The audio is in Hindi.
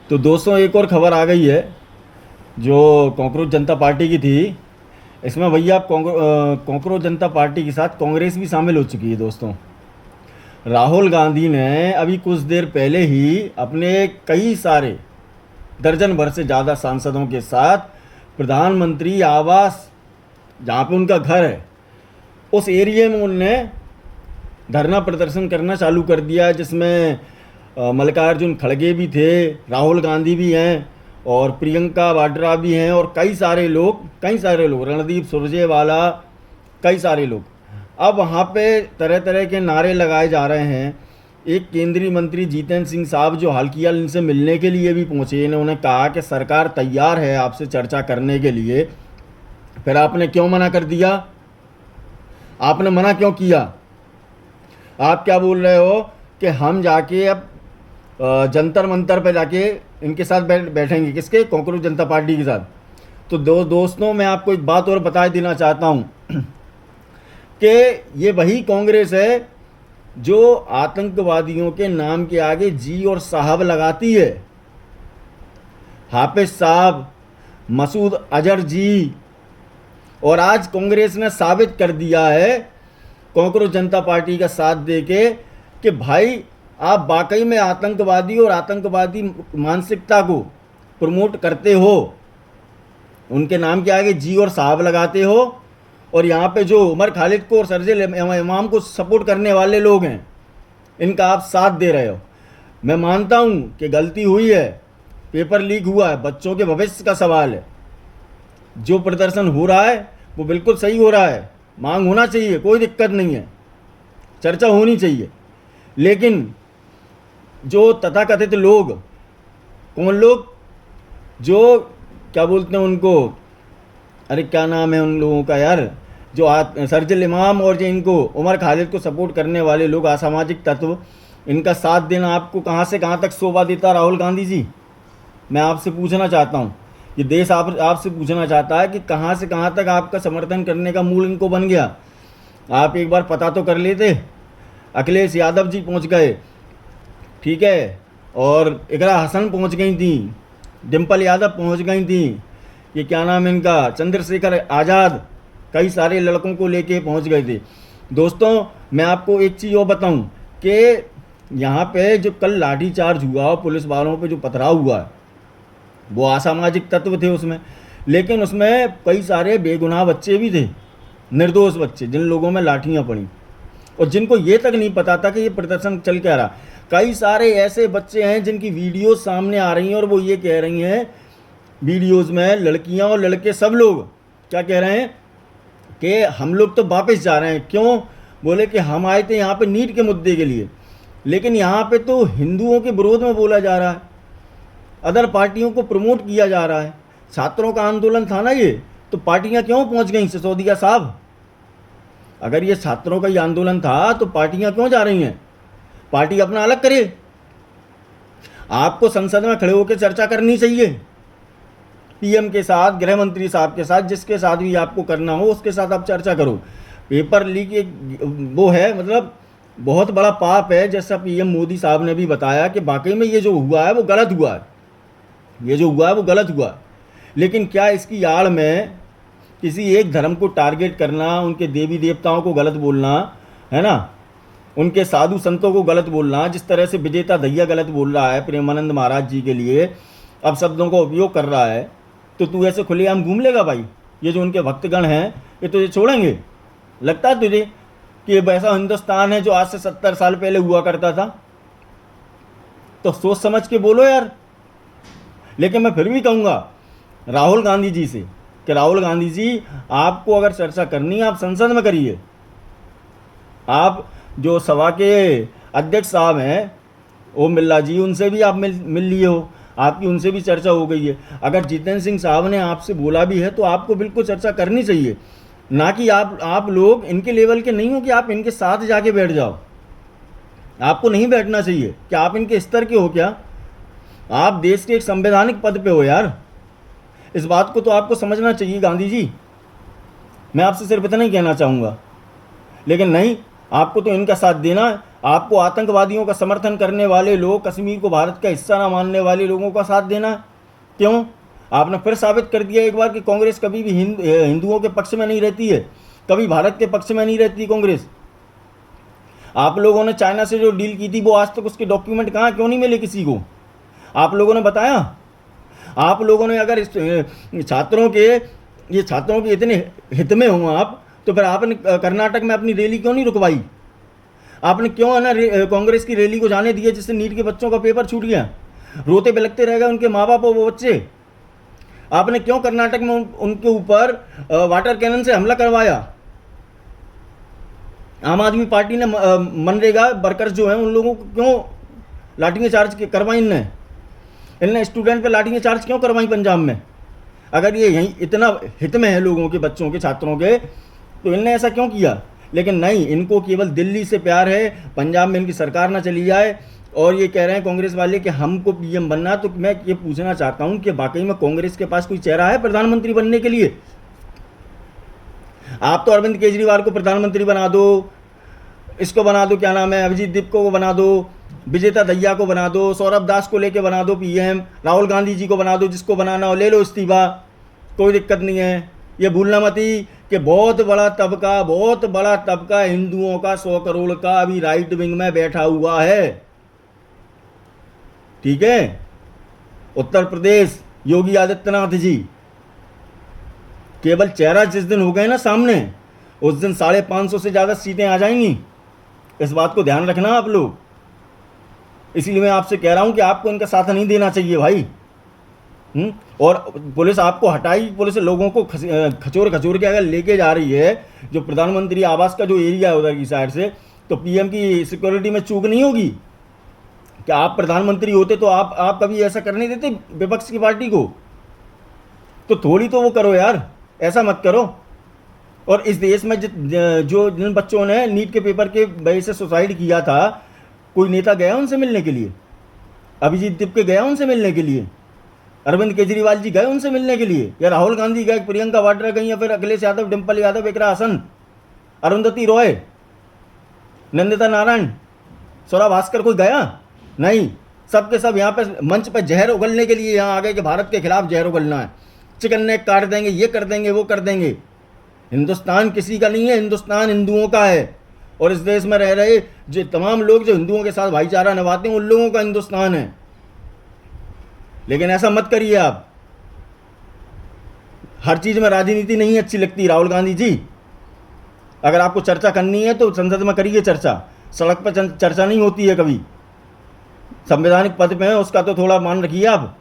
तो दोस्तों एक और खबर आ गई है जो कॉकरोच जनता पार्टी की थी। इसमें भैया आप कॉकरोच जनता पार्टी के साथ कांग्रेस भी शामिल हो चुकी है दोस्तों। राहुल गांधी ने अभी कुछ देर पहले ही अपने कई सारे दर्जन भर से ज़्यादा सांसदों के साथ प्रधानमंत्री आवास जहाँ पे उनका घर है उस एरिया में उनने धरना प्रदर्शन करना चालू कर दिया, जिसमें मल्लिकार्जुन खड़गे भी थे, राहुल गांधी भी हैं और प्रियंका वाड्रा भी हैं और कई सारे लोग रणदीप सुरजेवाला, कई सारे लोग। अब वहाँ पे तरह तरह के नारे लगाए जा रहे हैं। एक केंद्रीय मंत्री जितेंद्र सिंह साहब जो हाल किया इनसे मिलने के लिए भी पहुँचे, इन्होंने कहा कि सरकार तैयार है आपसे चर्चा करने के लिए। फिर आपने क्यों मना कर दिया? आपने मना क्यों किया? आप क्या बोल रहे हो कि हम जाके अब जंतर मंतर पे जाके इनके साथ बैठेंगे, किसके? कॉकरोच जनता पार्टी के साथ। तो दोस्तों मैं आपको एक बात और बता देना चाहता हूँ कि ये वही कांग्रेस है जो आतंकवादियों के नाम के आगे जी और साहब लगाती है। हाफिज साहब, मसूद अजहर जी, और आज कांग्रेस ने साबित कर दिया है कॉकरोच जनता पार्टी का साथ देके कि भाई आप वाकई में आतंकवादी और आतंकवादी मानसिकता को प्रमोट करते हो, उनके नाम के आगे जी और साहब लगाते हो, और यहाँ पे जो उमर खालिद को और सरजिल इमाम को सपोर्ट करने वाले लोग हैं इनका आप साथ दे रहे हो। मैं मानता हूँ कि गलती हुई है, पेपर लीक हुआ है, बच्चों के भविष्य का सवाल है। जो प्रदर्शन हो रहा है वो बिल्कुल सही हो रहा है, मांग होना चाहिए, कोई दिक्कत नहीं है, चर्चा होनी चाहिए। लेकिन जो तथाकथित लोग, कौन लोग, जो क्या बोलते हैं उनको, अरे क्या नाम है उन लोगों का यार, जो सरजिल इमाम और जो इनको उमर खालिद को सपोर्ट करने वाले लोग, असामाजिक तत्व, इनका साथ देना आपको कहाँ से कहाँ तक शोभा देता? राहुल गांधी जी, मैं आपसे पूछना चाहता हूँ, ये देश आपसे पूछना चाहता है कि कहाँ से कहाँ तक आपका समर्थन करने का मूल इनको बन गया। आप एक बार पता तो कर लेते। अखिलेश यादव जी पहुँच गए, ठीक है, और इकरा हसन पहुँच गई थी, डिम्पल यादव पहुँच गई थी, ये क्या नाम है इनका, चंद्रशेखर आज़ाद, कई सारे लड़कों को लेके पहुँच गए थे। दोस्तों मैं आपको एक चीज़ और बताऊं कि यहाँ पे जो कल लाठीचार्ज हुआ और पुलिस वालों पे जो पथराव हुआ वो असामाजिक तत्व थे उसमें, लेकिन उसमें कई सारे बेगुनाह बच्चे भी थे, निर्दोष बच्चे, जिन लोगों में लाठियाँ पड़ी और जिनको ये तक नहीं पता था कि ये प्रदर्शन चल क्या रहा। कई सारे ऐसे बच्चे हैं जिनकी वीडियो सामने आ रही हैं और वो ये कह रही हैं, वीडियोज़ में लड़कियां और लड़के सब लोग क्या कह रहे हैं कि हम लोग तो वापस जा रहे हैं। क्यों? बोले कि हम आए थे यहाँ पे नीट के मुद्दे के लिए, लेकिन यहाँ पे तो हिंदुओं के विरोध में बोला जा रहा है, अदर पार्टियों को प्रमोट किया जा रहा है। छात्रों का आंदोलन था ना ये, तो पार्टियां क्यों पहुंच गई सिसोदिया साहब? अगर ये छात्रों का ही आंदोलन था तो पार्टियां क्यों जा रही हैं? पार्टी अपना अलग करे। आपको संसद में खड़े होकर चर्चा करनी चाहिए, पीएम के साथ, गृह मंत्री साहब के साथ, जिसके साथ भी आपको करना हो उसके साथ आप चर्चा करो। पेपर लीक एक वो है, मतलब बहुत बड़ा पाप है, जैसा पीएम मोदी साहब ने भी बताया कि वाकई में ये जो हुआ है वो गलत हुआ है, ये जो हुआ है वो गलत हुआ है। लेकिन क्या इसकी आड़ में किसी एक धर्म को टारगेट करना, उनके देवी देवताओं को गलत बोलना, है ना, उनके साधु संतों को गलत बोलना, जिस तरह से विजेता दहिया गलत बोल रहा है प्रेमानंद महाराज जी के लिए, अब शब्दों का उपयोग कर रहा है, तो तू ऐसे खुलेआम घूम लेगा भाई? ये जो उनके भक्तगण हैं ये तुझे छोड़ेंगे? लगता है तुझे कि ये वैसा हिंदुस्तान है जो आज से 70 साल पहले हुआ करता था? तो सोच समझ के बोलो यार। लेकिन मैं फिर भी कहूँगा राहुल गांधी जी से कि राहुल गांधी जी, आपको अगर चर्चा करनी है आप संसद में करिए। आप जो सभा के अध्यक्ष साहब हैं ओम बिरला जी, उनसे भी आप मिल लिए हो, आपकी उनसे भी चर्चा हो गई है। अगर जितेंद्र सिंह साहब ने आपसे बोला भी है तो आपको बिल्कुल चर्चा करनी चाहिए, ना कि आप लोग इनके लेवल के नहीं हो कि आप इनके साथ जाके बैठ जाओ। आपको नहीं बैठना चाहिए कि आप इनके स्तर के हो क्या? आप देश के एक संवैधानिक पद पे हो यार, इस बात को तो आपको समझना चाहिए गांधी जी। मैं आपसे सिर्फ इतना ही कहना चाहूँगा, लेकिन नहीं, आपको तो इनका साथ देना है। आपको आतंकवादियों का समर्थन करने वाले लोग, कश्मीर को भारत का हिस्सा ना मानने वाले लोगों का साथ देना क्यों? आपने फिर साबित कर दिया एक बार कि कांग्रेस कभी भी हिंदुओं के पक्ष में नहीं रहती है, कभी भारत के पक्ष में नहीं रहती कांग्रेस। आप लोगों ने चाइना से जो डील की थी वो आज तक उसके डॉक्यूमेंट कहाँ, क्यों नहीं मिले किसी को? आप लोगों ने बताया? आप लोगों ने अगर छात्रों के इतने हित में हो आप, तो फिर आपने कर्नाटक में अपनी रैली क्यों नहीं रुकवाई? आपने क्यों है ना कांग्रेस की रैली को जाने दिया, जिससे नीट के बच्चों का पेपर छूट गया? रोते बिलखते रह गए उनके माँ बाप और वो बच्चे। आपने क्यों कर्नाटक में उनके ऊपर वाटर कैनन से हमला करवाया? आम आदमी पार्टी ने मनरेगा वर्कर्स जो हैं उन लोगों को क्यों लाठियाँ चार्ज करवाई? इनने स्टूडेंट पे लाठियाँ चार्ज क्यों करवाई पंजाब में? अगर ये यहीं इतना हित में है लोगों के, बच्चों के, छात्रों के, तो इनने ऐसा क्यों किया? लेकिन नहीं, इनको केवल दिल्ली से प्यार है, पंजाब में इनकी सरकार ना चली जाए। और ये कह रहे हैं कांग्रेस वाले कि हमको पीएम बनना। तो मैं ये पूछना चाहता हूं कि वाकई में कांग्रेस के पास कोई चेहरा है प्रधानमंत्री बनने के लिए? आप तो अरविंद केजरीवाल को प्रधानमंत्री बना दो, इसको बना दो, क्या नाम है, अभिजीत दीपको को बना दो, विजेता दहिया को बना दो, सौरभ दास को लेके बना दो पीएम, राहुल गांधी जी को बना दो, जिसको बनाना हो ले लो इस्तीफा, कोई दिक्कत नहीं है। ये भूलना मत ही कि बहुत बड़ा तबका हिंदुओं का 100 करोड़ का अभी राइट विंग में बैठा हुआ है। ठीक है? उत्तर प्रदेश योगी आदित्यनाथ जी, केवल चेहरा जिस दिन हो गए ना सामने, उस दिन 550 से ज़्यादा सीटें आ जाएंगी। इस बात को ध्यान रखना आप लोग। इसीलिए मैं आपसे कह रहा हूं कि आपको इनका साथ नहीं देना चाहिए भाई। और पुलिस आपको हटाई, पुलिस लोगों को खचोर के अगर लेके जा रही है जो प्रधानमंत्री आवास का जो एरिया है उधर की साइड से, तो पीएम की सिक्योरिटी में चूक नहीं होगी? क्या आप प्रधानमंत्री होते तो आप कभी ऐसा करने देते विपक्ष की पार्टी को? तो थोड़ी तो वो करो यार, ऐसा मत करो। और इस देश में जिन बच्चों ने नीट के पेपर के वजह से सुसाइड किया था, कोई नेता गया उनसे मिलने के लिए? अभिजीत दीपके गया उनसे मिलने के लिए? अरविंद केजरीवाल जी गए उनसे मिलने के लिए? या राहुल गांधी गए, प्रियंका वाड्रा गई, या फिर अखिलेश यादव, डिम्पल यादव, एकरा हसन, अरुंधति रॉय, नंदिता नारायण, स्वरा भास्कर, कोई गया? नहीं। सबके सब यहाँ पे मंच पे जहर उगलने के लिए यहाँ आ गए कि भारत के खिलाफ जहर उगलना है, चिकन नेक काट देंगे, ये कर देंगे, वो कर देंगे। हिंदुस्तान किसी का नहीं है, हिंदुस्तान हिंदुओं का है। और इस देश में रह रहे जो तमाम लोग जो हिंदुओं के साथ भाईचारा निभाते हैं, उन लोगों का हिंदुस्तान है। लेकिन ऐसा मत करिए आप। हर चीज़ में राजनीति नहीं अच्छी लगती राहुल गांधी जी। अगर आपको चर्चा करनी है तो संसद में करिए चर्चा, सड़क पर चर्चा नहीं होती है कभी। संवैधानिक पद पे है, उसका तो थोड़ा मान रखिए आप।